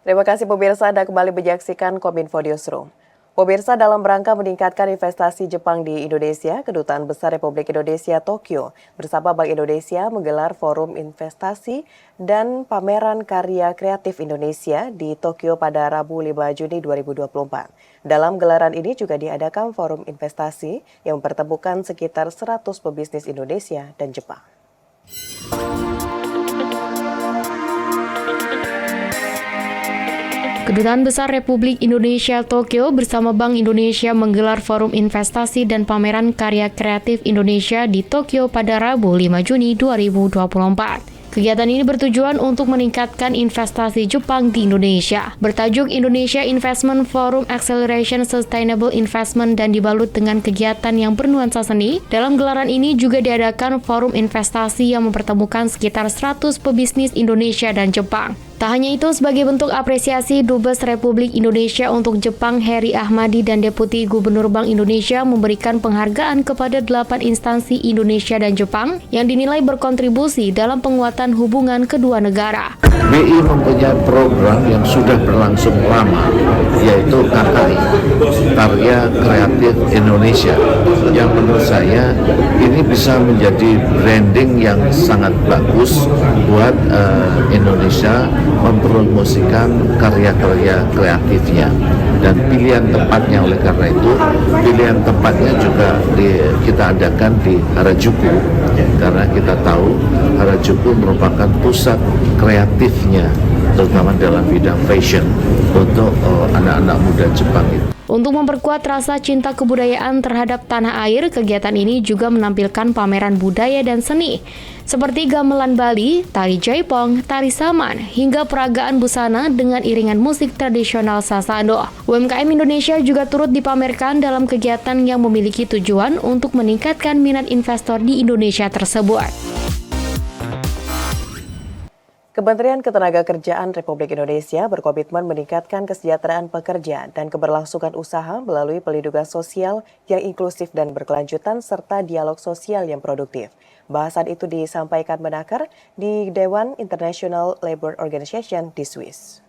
Terima kasih pemirsa, Anda kembali menyaksikan Kominfo Newsroom. Pemirsa, dalam rangka meningkatkan investasi Jepang di Indonesia, Kedutaan Besar Republik Indonesia Tokyo bersama Bank Indonesia menggelar Forum Investasi dan Pameran Karya Kreatif Indonesia di Tokyo pada Rabu 5 Juni 2024. Dalam gelaran ini juga diadakan forum investasi yang mempertemukan sekitar 100 pebisnis Indonesia dan Jepang. Kedutaan Besar Republik Indonesia Tokyo bersama Bank Indonesia menggelar Forum Investasi dan Pameran Karya Kreatif Indonesia di Tokyo pada Rabu 5 Juni 2024. Kegiatan ini bertujuan untuk meningkatkan investasi Jepang di Indonesia. Bertajuk Indonesia Investment Forum Acceleration Sustainable Investment dan dibalut dengan kegiatan yang bernuansa seni. Dalam gelaran ini juga diadakan forum investasi yang mempertemukan sekitar 100 pebisnis Indonesia dan Jepang. Tak hanya itu, sebagai bentuk apresiasi, Dubes Republik Indonesia untuk Jepang Heri Ahmadi dan Deputi Gubernur Bank Indonesia memberikan penghargaan kepada 8 instansi Indonesia dan Jepang yang dinilai berkontribusi dalam penguatan hubungan kedua negara. BI mempunyai program yang sudah berlangsung lama, yaitu KKI, Karya Kreatif Indonesia, yang menurut saya ini bisa menjadi branding yang sangat bagus buat Indonesia mempromosikan karya-karya kreatifnya. Dan pilihan tempatnya, oleh karena itu pilihan tempatnya juga kita adakan di Harajuku, karena kita tahu Harajuku merupakan pusat kreatifnya, terutama dalam bidang fashion untuk anak-anak muda Jepang itu. Untuk memperkuat rasa cinta kebudayaan terhadap tanah air, kegiatan ini juga menampilkan pameran budaya dan seni seperti gamelan Bali, tari jaipong, tari saman, hingga peragaan busana dengan iringan musik tradisional Sasando. UMKM Indonesia juga turut dipamerkan dalam kegiatan yang memiliki tujuan untuk meningkatkan minat investor di Indonesia tersebut. Kementerian Ketenagakerjaan Republik Indonesia berkomitmen meningkatkan kesejahteraan pekerja dan keberlangsungan usaha melalui pelindungan sosial yang inklusif dan berkelanjutan serta dialog sosial yang produktif. Bahasan itu disampaikan Menaker di Dewan International Labour Organization di Swiss.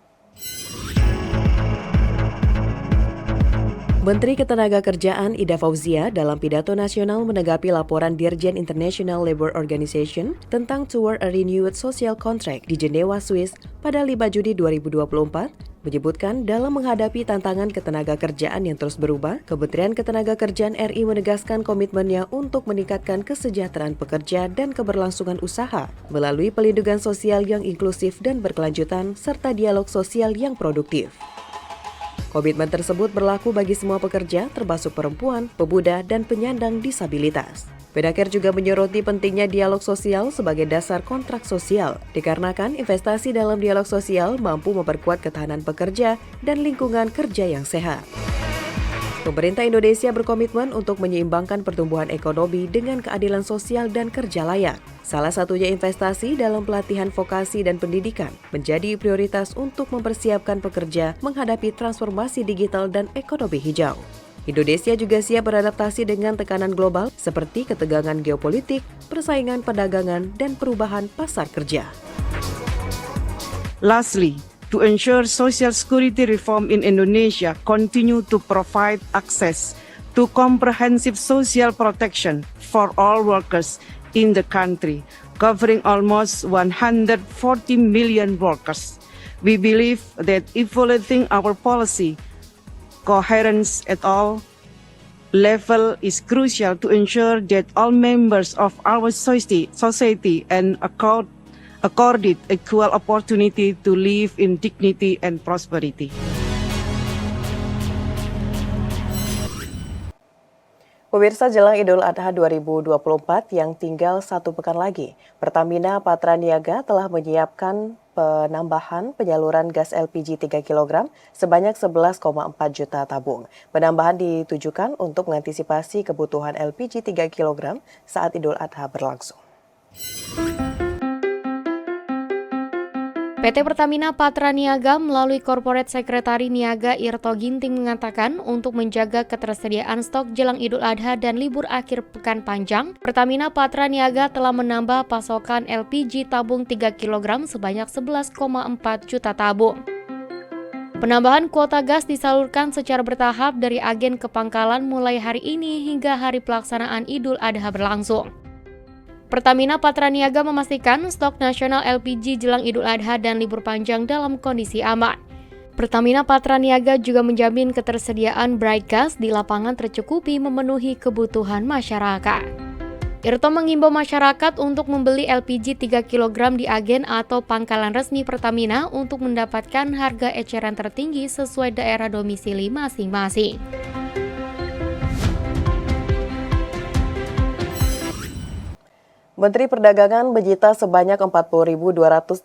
Menteri Ketenagakerjaan Ida Fauzia dalam pidato nasional menanggapi laporan Dirjen International Labour Organization tentang Toward a Renewed Social Contract di Jenewa, Swiss pada 5 Juni 2024, menyebutkan dalam menghadapi tantangan ketenagakerjaan yang terus berubah, Kementerian Ketenagakerjaan RI menegaskan komitmennya untuk meningkatkan kesejahteraan pekerja dan keberlangsungan usaha melalui pelindungan sosial yang inklusif dan berkelanjutan serta dialog sosial yang produktif. Komitmen tersebut berlaku bagi semua pekerja, termasuk perempuan, pemuda, dan penyandang disabilitas. Menaker juga menyoroti pentingnya dialog sosial sebagai dasar kontrak sosial, dikarenakan investasi dalam dialog sosial mampu memperkuat ketahanan pekerja dan lingkungan kerja yang sehat. Pemerintah Indonesia berkomitmen untuk menyeimbangkan pertumbuhan ekonomi dengan keadilan sosial dan kerja layak. Salah satunya investasi dalam pelatihan vokasi dan pendidikan menjadi prioritas untuk mempersiapkan pekerja menghadapi transformasi digital dan ekonomi hijau. Indonesia juga siap beradaptasi dengan tekanan global seperti ketegangan geopolitik, persaingan perdagangan, dan perubahan pasar kerja. Lastly, to ensure social security reform in Indonesia continue to provide access to comprehensive social protection for all workers in the country, covering almost 140 million workers. We believe that evaluating our policy coherence at all level is crucial to ensure that all members of our society and accorded equal opportunity to live in dignity and prosperity. Pemirsa, jelang Idul Adha 2024 yang tinggal 1 pekan lagi, Pertamina Patraniaga telah menyiapkan penambahan penyaluran gas LPG 3 kg sebanyak 11,4 juta tabung. Penambahan ditujukan untuk mengantisipasi kebutuhan LPG 3 kg saat Idul Adha berlangsung. PT Pertamina Patraniaga melalui Corporate Secretary Niaga Irto Ginting mengatakan untuk menjaga ketersediaan stok jelang Idul Adha dan libur akhir pekan panjang, Pertamina Patraniaga telah menambah pasokan LPG tabung 3 kg sebanyak 11,4 juta tabung. Penambahan kuota gas disalurkan secara bertahap dari agen ke pangkalan mulai hari ini hingga hari pelaksanaan Idul Adha berlangsung. Pertamina Patraniaga memastikan stok nasional LPG jelang Idul Adha dan libur panjang dalam kondisi aman. Pertamina Patraniaga juga menjamin ketersediaan bright gas di lapangan tercukupi memenuhi kebutuhan masyarakat. Irto mengimbau masyarakat untuk membeli LPG 3 kg di agen atau pangkalan resmi Pertamina untuk mendapatkan harga eceran tertinggi sesuai daerah domisili masing-masing. Menteri Perdagangan menyita sebanyak 40.282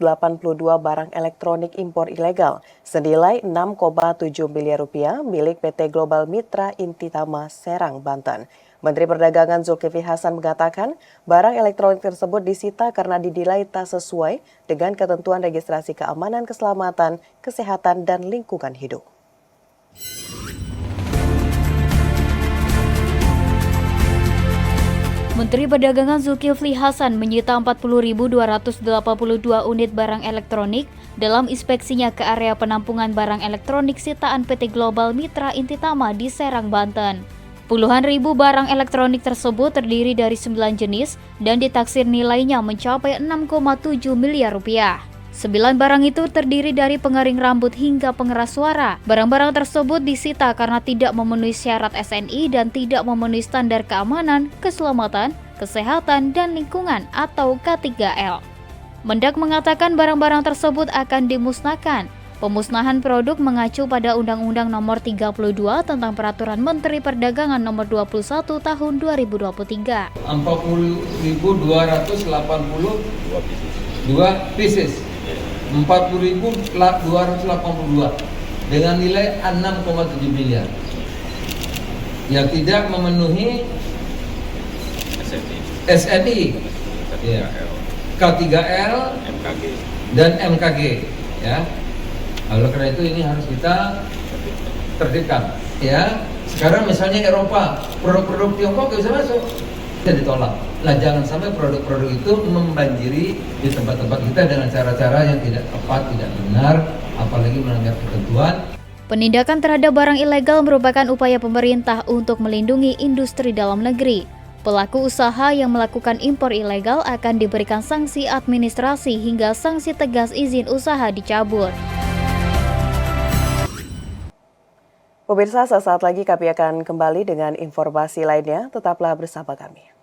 barang elektronik impor ilegal senilai 6,7 miliar rupiah milik PT Global Mitra Intitama Serang, Banten. Menteri Perdagangan Zulkifli Hasan mengatakan barang elektronik tersebut disita karena dinilai tak sesuai dengan ketentuan registrasi keamanan, keselamatan, kesehatan, dan lingkungan hidup. Menteri Perdagangan Zulkifli Hasan menyita 40.282 unit barang elektronik dalam inspeksinya ke area penampungan barang elektronik sitaan PT Global Mitra Intitama di Serang, Banten. Puluhan ribu barang elektronik tersebut terdiri dari 9 jenis dan ditaksir nilainya mencapai 6,7 miliar rupiah. 9 barang itu terdiri dari pengering rambut hingga pengeras suara. Barang-barang tersebut disita karena tidak memenuhi syarat SNI dan tidak memenuhi standar keamanan, keselamatan, kesehatan, dan lingkungan atau K3L. Mendak mengatakan barang-barang tersebut akan dimusnahkan. Pemusnahan produk mengacu pada Undang-Undang Nomor 32 tentang Peraturan Menteri Perdagangan Nomor 21 Tahun 2023. 40.282 pieces. 40.282 dengan nilai 6,7 miliar. Yang tidak memenuhi SNI, K3L, dan MKG, ya. Oleh karena itu ini harus kita tertibkan, ya. Sekarang misalnya Eropa, produk-produk Tiongkok nggak bisa masuk, kita ditolak. Nah, jangan sampai produk-produk itu membanjiri di tempat-tempat kita dengan cara-cara yang tidak tepat, tidak benar, apalagi melanggar ketentuan. Penindakan terhadap barang ilegal merupakan upaya pemerintah untuk melindungi industri dalam negeri. Pelaku usaha yang melakukan impor ilegal akan diberikan sanksi administrasi hingga sanksi tegas izin usaha dicabut. Pemirsa, sesaat lagi kami akan kembali dengan informasi lainnya. Tetaplah bersama kami.